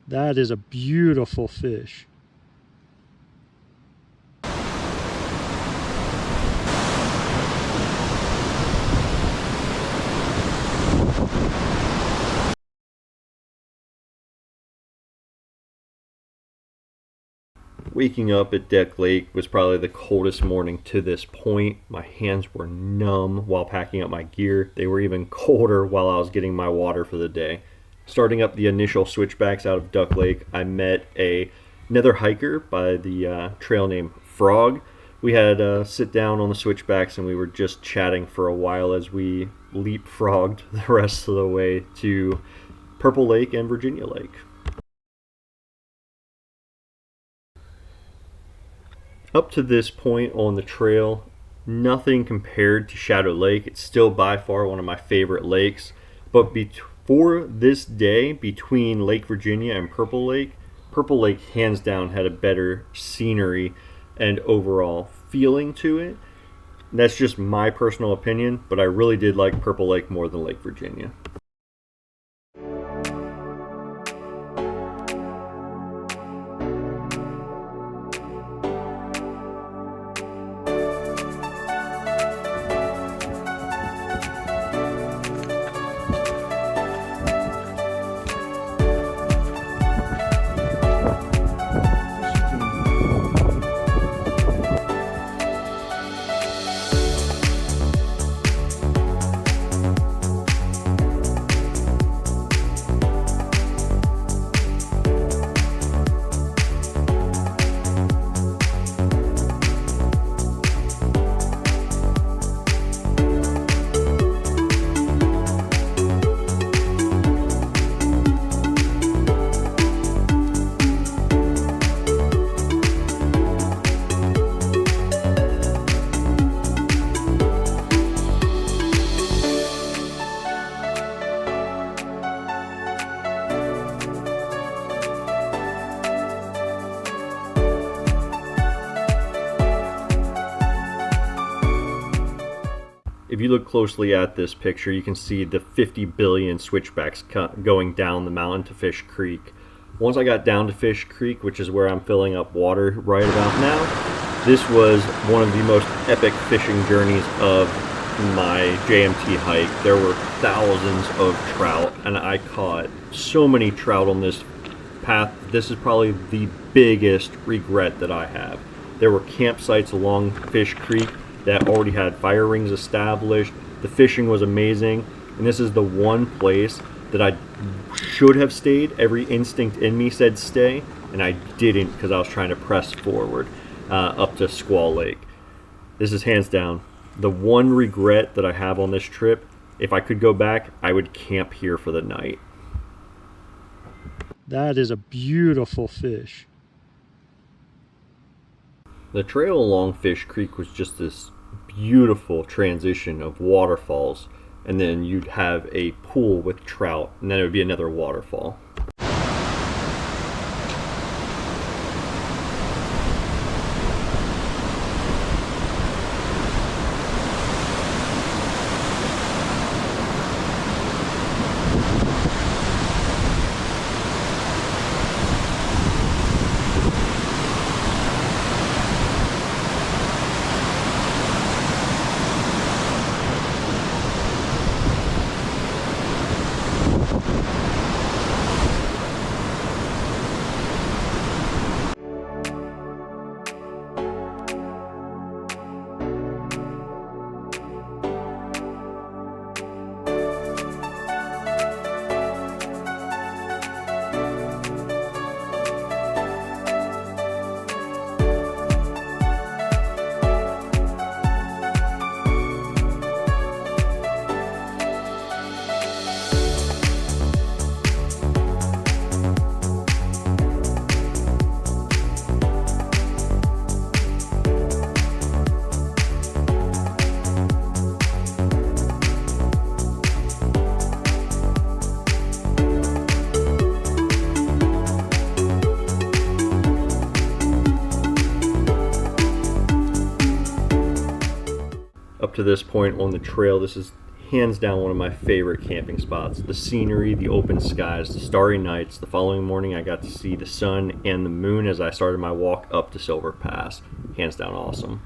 That is a beautiful fish. Waking up at Deck Lake was probably the coldest morning to this point. My hands were numb while packing up my gear. They were even colder while I was getting my water for the day. Starting up the initial switchbacks out of Duck Lake, I met another hiker by the trail named Frog. We had a sit down on the switchbacks and we were just chatting for a while as we leapfrogged the rest of the way to Purple Lake and Virginia Lake. Up to this point on the trail, nothing compared to Shadow Lake. It's still by far one of my favorite lakes. But before this day, between Lake Virginia and Purple Lake hands down had a better scenery and overall feeling to it. That's just my personal opinion, but I really did like Purple Lake more than Lake Virginia. If you look closely at this picture, you can see the 50 billion switchbacks going down the mountain to Fish Creek. Once I got down to Fish Creek, which is where I'm filling up water right about now, this was one of the most epic fishing journeys of my JMT hike. There were thousands of trout, and I caught so many trout on this path. This is probably the biggest regret that I have. There were campsites along Fish Creek that already had fire rings established. The fishing was amazing, and this is the one place that I should have stayed. Every instinct in me said stay, and I didn't because I was trying to press forward up to Squaw Lake. This is hands down the one regret that I have on this trip. If I could go back, I would camp here for the night. That is a beautiful fish. The trail along Fish Creek was just this beautiful transition of waterfalls, and then you'd have a pool with trout, and then it would be another waterfall. Up to this point on the trail, this is hands down one of my favorite camping spots. The scenery, the open skies, the starry nights. The following morning I got to see the sun and the moon as I started my walk up to Silver Pass. Hands down awesome.